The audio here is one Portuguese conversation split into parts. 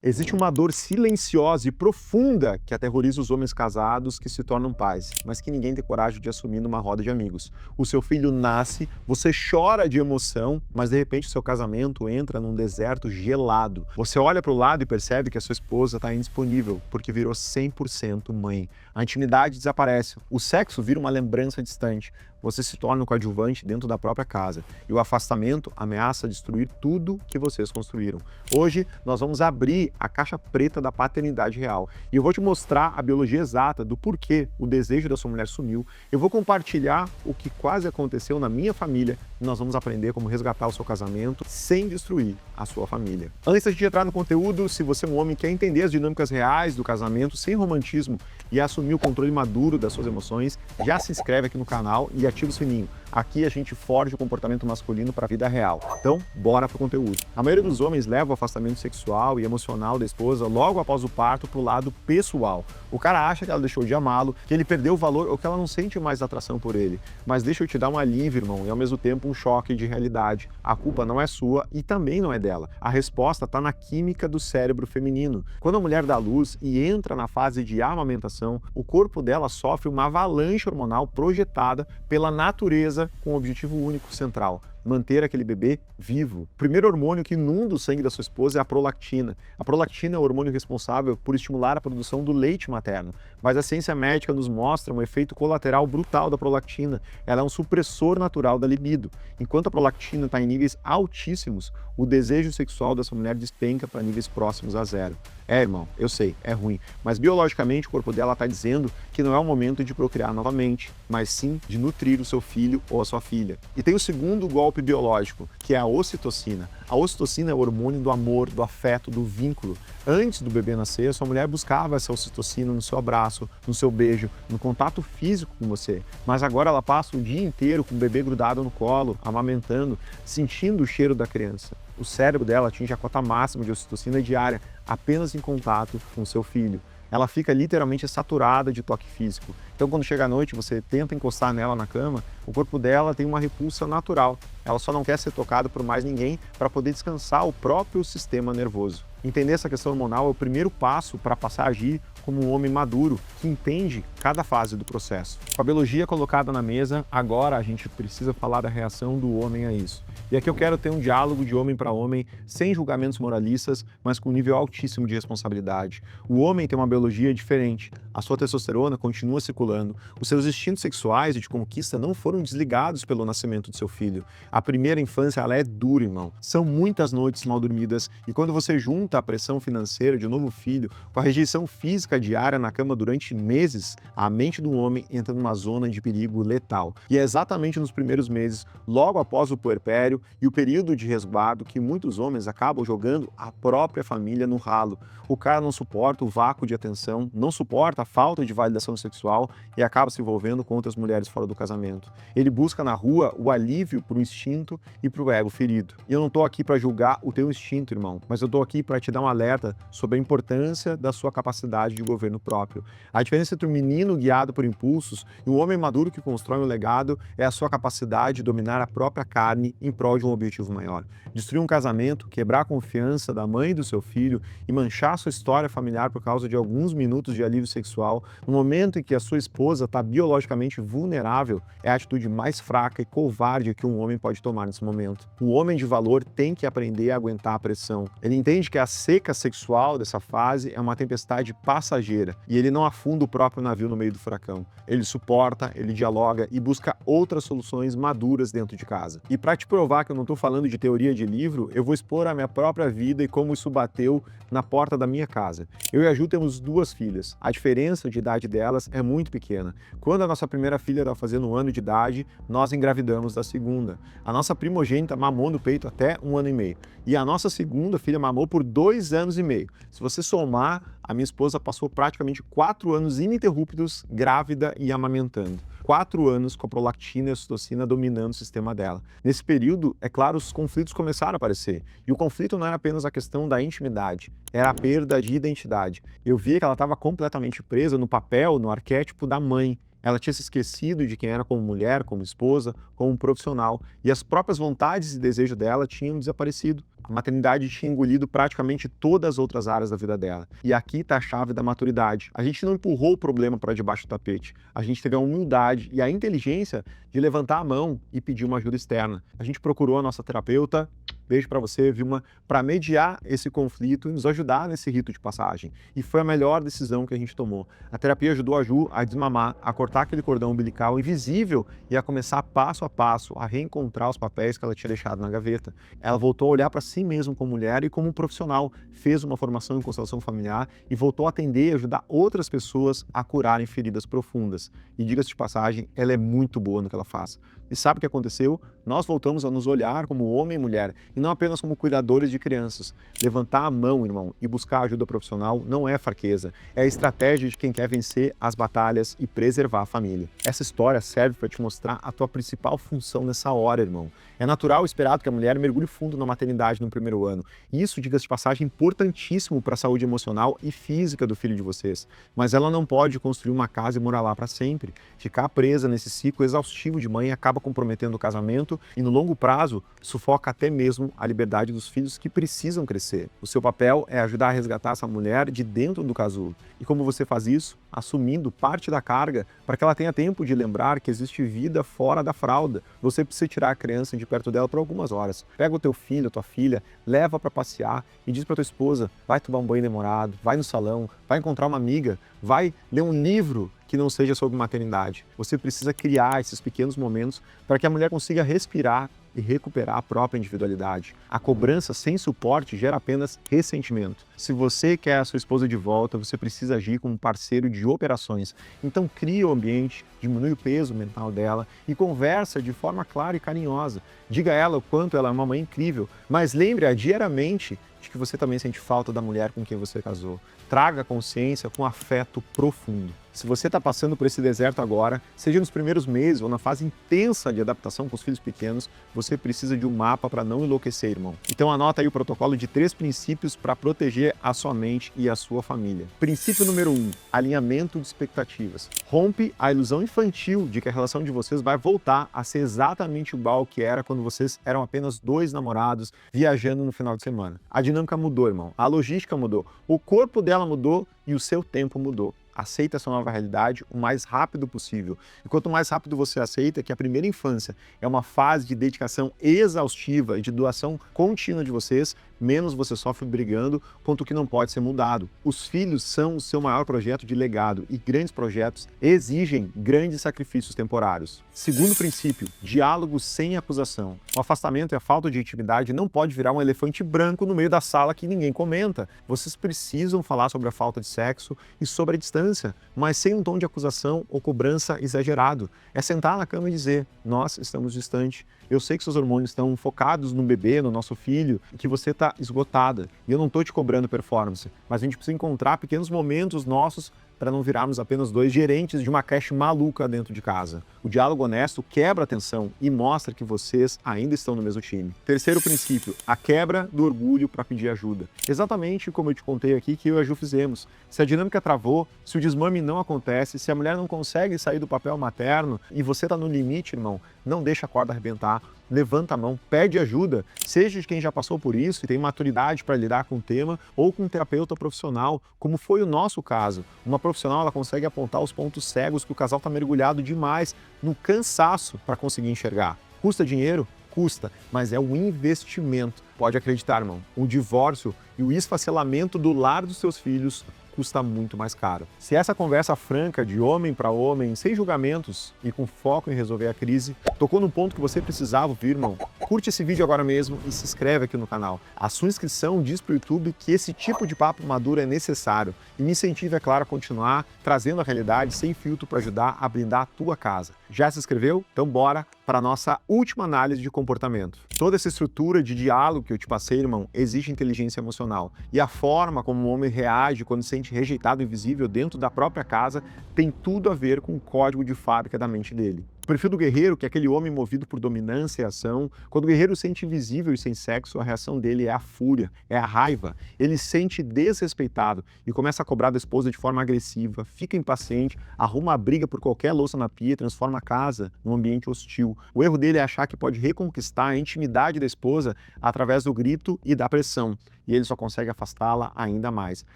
Existe uma dor silenciosa e profunda que aterroriza os homens casados que se tornam pais, mas que ninguém tem coragem de assumir numa roda de amigos. O seu filho nasce, você chora de emoção, mas de repente o seu casamento entra num deserto gelado. Você olha para o lado e percebe que a sua esposa está indisponível, porque virou 100% mãe. A intimidade desaparece, o sexo vira uma lembrança distante. Você se torna um coadjuvante dentro da própria casa e o afastamento ameaça destruir tudo que vocês construíram. Hoje nós vamos abrir a caixa preta da paternidade real e eu vou te mostrar a biologia exata do porquê o desejo da sua mulher sumiu. Eu vou compartilhar o que quase aconteceu na minha família e nós vamos aprender como resgatar o seu casamento sem destruir a sua família. Antes de entrar no conteúdo, se você é um homem que quer entender as dinâmicas reais do casamento sem romantismo e assumir o controle maduro das suas emoções, já se inscreve aqui no canal e ativa o sininho. Aqui a gente forja o comportamento masculino para a vida real. Então, bora pro conteúdo. A maioria dos homens leva o afastamento sexual e emocional da esposa logo após o parto pro lado pessoal. O cara acha que ela deixou de amá-lo, que ele perdeu o valor ou que ela não sente mais atração por ele. Mas deixa eu te dar um alívio, irmão, e ao mesmo tempo um choque de realidade. A culpa não é sua e também não é dela. A resposta está na química do cérebro feminino. Quando a mulher dá luz e entra na fase de amamentação, o corpo dela sofre uma avalanche hormonal projetada pela natureza com um objetivo único central: manter aquele bebê vivo. O primeiro hormônio que inunda o sangue da sua esposa é a prolactina. A prolactina é o hormônio responsável por estimular a produção do leite materno. Mas a ciência médica nos mostra um efeito colateral brutal da prolactina. Ela é um supressor natural da libido. Enquanto a prolactina está em níveis altíssimos, o desejo sexual dessa mulher despenca para níveis próximos a zero. É, irmão, eu sei, é ruim, mas biologicamente o corpo dela está dizendo que não é o momento de procriar novamente, mas sim de nutrir o seu filho ou a sua filha. E tem o segundo golpe biológico, que é a ocitocina. A ocitocina é o hormônio do amor, do afeto, do vínculo. Antes do bebê nascer, sua mulher buscava essa ocitocina no seu abraço, no seu beijo, no contato físico com você. Mas agora ela passa o dia inteiro com o bebê grudado no colo, amamentando, sentindo o cheiro da criança. O cérebro dela atinge a cota máxima de ocitocina diária apenas em contato com seu filho. Ela fica literalmente saturada de toque físico. Então, quando chega à noite, você tenta encostar nela na cama, o corpo dela tem uma repulsa natural. Ela só não quer ser tocada por mais ninguém para poder descansar o próprio sistema nervoso. Entender essa questão hormonal é o primeiro passo para passar a agir como um homem maduro, que entende cada fase do processo. Com a biologia colocada na mesa, agora a gente precisa falar da reação do homem a isso. E aqui eu quero ter um diálogo de homem para homem, sem julgamentos moralistas, mas com um nível altíssimo de responsabilidade. O homem tem uma biologia diferente. A sua testosterona continua circulando. Os seus instintos sexuais e de conquista não foram desligados pelo nascimento do seu filho. A primeira infância, ela é dura, irmão. São muitas noites mal dormidas e quando você junta a pressão financeira de um novo filho com a rejeição física diária na cama durante meses, a mente do homem entra numa zona de perigo letal. E é exatamente nos primeiros meses, logo após o puerpério e o período de resguardo, que muitos homens acabam jogando a própria família no ralo. O cara não suporta o vácuo de atenção, não suporta a falta de validação sexual e acaba se envolvendo com outras mulheres fora do casamento. Ele busca na rua o alívio para o instinto e para o ego ferido. E eu não estou aqui para julgar o teu instinto, irmão, mas eu estou aqui para te dar um alerta sobre a importância da sua capacidade de governo próprio. A diferença entre um menino guiado por impulsos e um homem maduro que constrói um legado é a sua capacidade de dominar a própria carne em prol de um objetivo maior. Destruir um casamento, quebrar a confiança da mãe e do seu filho e manchar sua história familiar por causa de alguns minutos de alívio sexual, no momento em que a sua esposa está biologicamente vulnerável, é a atitude mais fraca e covarde que um homem pode tomar nesse momento. O homem de valor tem que aprender a aguentar a pressão. Ele entende que a seca sexual dessa fase é uma tempestade passageira e ele não afunda o próprio navio no meio do furacão. Ele suporta, ele dialoga e busca outras soluções maduras dentro de casa. E para te provar que eu não estou falando de teoria de livro, eu vou expor a minha própria vida e como isso bateu na porta da minha casa. Eu e a Ju temos duas filhas. A diferença de idade delas é muito pequena. Quando a nossa primeira filha estava fazendo 1 ano de idade, nós engravidamos da segunda. A nossa primogênita mamou no peito até 1 ano e meio. E a nossa segunda filha mamou por 2 anos e meio. Se você somar, a minha esposa passou praticamente 4 anos ininterruptos grávida e amamentando. 4 anos com a prolactina e a ocitocina dominando o sistema dela. Nesse período, é claro, os conflitos começaram a aparecer. E o conflito não era apenas a questão da intimidade, era a perda de identidade. Eu via que ela estava completamente presa no papel, no arquétipo da mãe. Ela tinha se esquecido de quem era como mulher, como esposa, como profissional, e as próprias vontades e desejos dela tinham desaparecido. A maternidade tinha engolido praticamente todas as outras áreas da vida dela. E aqui está a chave da maturidade. A gente não empurrou o problema para debaixo do tapete. A gente teve a humildade e a inteligência de levantar a mão e pedir uma ajuda externa. A gente procurou a nossa terapeuta, beijo para você, Vilma, para mediar esse conflito e nos ajudar nesse rito de passagem. E foi a melhor decisão que a gente tomou. A terapia ajudou a Ju a desmamar, a cortar aquele cordão umbilical invisível e a começar passo a passo a reencontrar os papéis que ela tinha deixado na gaveta. Ela voltou a olhar para si mesma como mulher e como profissional, fez uma formação em constelação familiar e voltou a atender e ajudar outras pessoas a curarem feridas profundas. E diga-se de passagem, ela é muito boa no que ela faz. E sabe o que aconteceu? Nós voltamos a nos olhar como homem e mulher, e não apenas como cuidadores de crianças. Levantar a mão, irmão, e buscar ajuda profissional não é fraqueza, é a estratégia de quem quer vencer as batalhas e preservar a família. Essa história serve para te mostrar a tua principal função nessa hora, irmão. É natural e esperado que a mulher mergulhe fundo na maternidade no primeiro ano. E isso, diga-se de passagem, é importantíssimo para a saúde emocional e física do filho de vocês. Mas ela não pode construir uma casa e morar lá para sempre. Ficar presa nesse ciclo exaustivo de mãe acaba comprometendo o casamento e, no longo prazo, sufoca até mesmo a liberdade dos filhos que precisam crescer. O seu papel é ajudar a resgatar essa mulher de dentro do casulo. E como você faz isso? Assumindo parte da carga para que ela tenha tempo de lembrar que existe vida fora da fralda. Você precisa tirar a criança de perto dela por algumas horas. Pega o teu filho, a tua filha, leva para passear e diz para tua esposa, vai tomar um banho demorado, vai no salão, vai encontrar uma amiga, vai ler um livro que não seja sobre maternidade. Você precisa criar esses pequenos momentos para que a mulher consiga respirar e recuperar a própria individualidade. A cobrança sem suporte gera apenas ressentimento. Se você quer a sua esposa de volta, você precisa agir como parceiro de operações. Então cria o ambiente, diminui o peso mental dela e conversa de forma clara e carinhosa. Diga a ela o quanto ela é uma mãe incrível, mas lembre-a diariamente de que você também sente falta da mulher com quem você casou. Traga consciência com afeto profundo. Se você está passando por esse deserto agora, seja nos primeiros meses ou na fase intensa de adaptação com os filhos pequenos, você precisa de um mapa para não enlouquecer, irmão. Então anota aí o protocolo de 3 princípios para proteger a sua mente e a sua família. Princípio número 1, alinhamento de expectativas. Rompe a ilusão infantil de que a relação de vocês vai voltar a ser exatamente igual que era quando vocês eram apenas 2 namorados viajando no final de semana. A dinâmica mudou, irmão. A logística mudou. O corpo dela mudou e o seu tempo mudou. Aceita essa nova realidade o mais rápido possível. E quanto mais rápido você aceita que a primeira infância é uma fase de dedicação exaustiva e de doação contínua de vocês, menos você sofre brigando contra o que não pode ser mudado. Os filhos são o seu maior projeto de legado e grandes projetos exigem grandes sacrifícios temporários. Segundo princípio, diálogo sem acusação. O afastamento e a falta de intimidade não pode virar um elefante branco no meio da sala que ninguém comenta. Vocês precisam falar sobre a falta de sexo e sobre a distância, mas sem um tom de acusação ou cobrança exagerado. É sentar na cama e dizer, nós estamos distantes. Eu sei que seus hormônios estão focados no bebê, no nosso filho, e que você está esgotada. E eu não estou te cobrando performance, mas a gente precisa encontrar pequenos momentos nossos para não virarmos apenas 2 gerentes de uma creche maluca dentro de casa. O diálogo honesto quebra a tensão e mostra que vocês ainda estão no mesmo time. Terceiro princípio, a quebra do orgulho para pedir ajuda. Exatamente como eu te contei aqui que eu e a Ju fizemos. Se a dinâmica travou, se o desmame não acontece, se a mulher não consegue sair do papel materno e você está no limite, irmão, não deixa a corda arrebentar. Levanta a mão, pede ajuda, seja de quem já passou por isso e tem maturidade para lidar com o tema, ou com um terapeuta profissional, como foi o nosso caso. Uma profissional ela consegue apontar os pontos cegos que o casal está mergulhado demais no cansaço para conseguir enxergar. Custa dinheiro? Custa, mas é um investimento. Pode acreditar, irmão, o divórcio e o esfacelamento do lar dos seus filhos custa muito mais caro. Se essa conversa franca de homem para homem, sem julgamentos e com foco em resolver a crise, tocou no ponto que você precisava ouvir, irmão, curte esse vídeo agora mesmo e se inscreve aqui no canal. A sua inscrição diz para o YouTube que esse tipo de papo maduro é necessário e me incentiva, é claro, a continuar trazendo a realidade sem filtro para ajudar a blindar a tua casa. Já se inscreveu? Então bora para a nossa última análise de comportamento. Toda essa estrutura de diálogo que eu te passei, irmão, exige inteligência emocional. E a forma como o homem reage quando se sente rejeitado invisível dentro da própria casa tem tudo a ver com o código de fábrica da mente dele. perfil do guerreiro, que é aquele homem movido por dominância e ação. Quando o guerreiro se sente invisível e sem sexo, a reação dele é a fúria, é a raiva. Ele se sente desrespeitado e começa a cobrar da esposa de forma agressiva, fica impaciente, arruma a briga por qualquer louça na pia e transforma a casa num ambiente hostil. O erro dele é achar que pode reconquistar a intimidade da esposa através do grito e da pressão, e ele só consegue afastá-la ainda mais.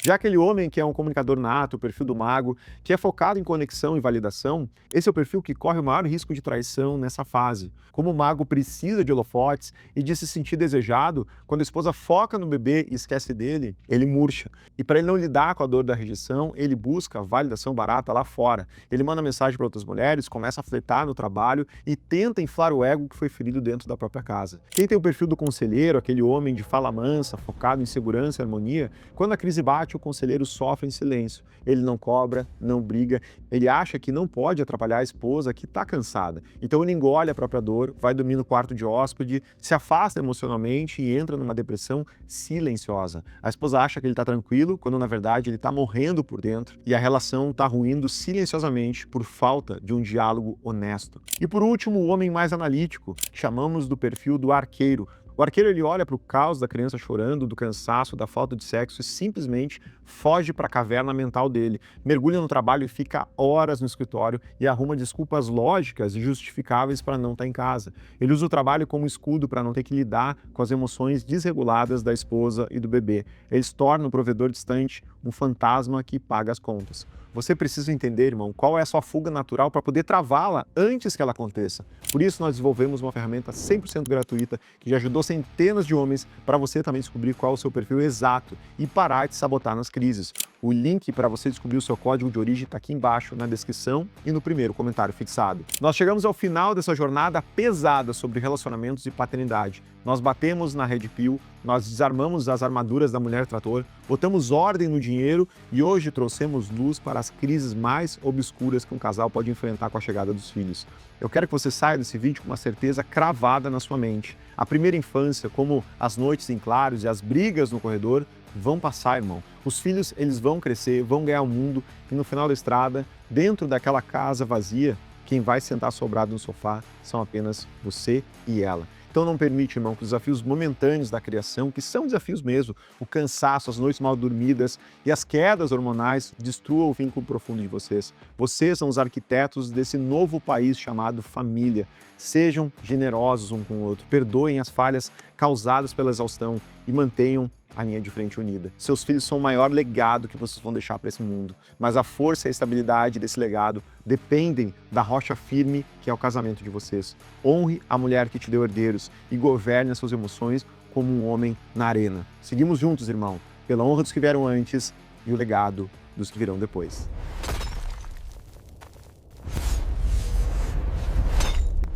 Já aquele homem que é um comunicador nato, o perfil do mago, que é focado em conexão e validação, esse é o perfil que corre o maior risco de traição nessa fase. Como o mago precisa de holofotes e de se sentir desejado, quando a esposa foca no bebê e esquece dele, ele murcha. E para ele não lidar com a dor da rejeição, ele busca a validação barata lá fora. Ele manda mensagem para outras mulheres, começa a flertar no trabalho e tenta inflar o ego que foi ferido dentro da própria casa. Quem tem o perfil do conselheiro, aquele homem de fala mansa, focado em segurança e harmonia, quando a crise bate, o conselheiro sofre em silêncio. Ele não cobra, não briga, ele acha que não pode atrapalhar a esposa que está cansada. Então ele engole a própria dor, vai dormir no quarto de hóspede, se afasta emocionalmente e entra numa depressão silenciosa. A esposa acha que ele está tranquilo, quando na verdade ele está morrendo por dentro e a relação está ruindo silenciosamente por falta de um diálogo honesto. E por último, o homem mais analítico, que chamamos do perfil do arqueiro. O arqueiro ele olha para o caos da criança chorando, do cansaço, da falta de sexo e simplesmente foge para a caverna mental dele, mergulha no trabalho e fica horas no escritório e arruma desculpas lógicas e justificáveis para não estar em casa. Ele usa o trabalho como escudo para não ter que lidar com as emoções desreguladas da esposa e do bebê. Ele se torna um provedor distante, um fantasma que paga as contas. Você precisa entender, irmão, qual é a sua fuga natural para poder travá-la antes que ela aconteça. Por isso, nós desenvolvemos uma ferramenta 100% gratuita que já ajudou centenas de homens para você também descobrir qual é o seu perfil exato e parar de sabotar nas crises. O link para você descobrir o seu código de origem está aqui embaixo na descrição e no primeiro comentário fixado. Nós chegamos ao final dessa jornada pesada sobre relacionamentos e paternidade. Nós batemos na Red Pill, nós desarmamos as armaduras da mulher trator, botamos ordem no dinheiro e hoje trouxemos luz para as crises mais obscuras que um casal pode enfrentar com a chegada dos filhos. Eu quero que você saia desse vídeo com uma certeza cravada na sua mente. A primeira infância, como as noites em claros e as brigas no corredor, vão passar, irmão. Os filhos, eles vão crescer, vão ganhar o mundo e no final da estrada, dentro daquela casa vazia, quem vai sentar sobrado no sofá são apenas você e ela. Então não permite, irmão, que os desafios momentâneos da criação, que são desafios mesmo, o cansaço, as noites mal dormidas e as quedas hormonais destruam o vínculo profundo de vocês. Vocês são os arquitetos desse novo país chamado família. Sejam generosos um com o outro, perdoem as falhas causadas pela exaustão e mantenham a linha de frente unida. Seus filhos são o maior legado que vocês vão deixar para esse mundo, mas a força e a estabilidade desse legado dependem da rocha firme que é o casamento de vocês. Honre a mulher que te deu herdeiros e governe as suas emoções como um homem na arena. Seguimos juntos, irmão, pela honra dos que vieram antes e o legado dos que virão depois.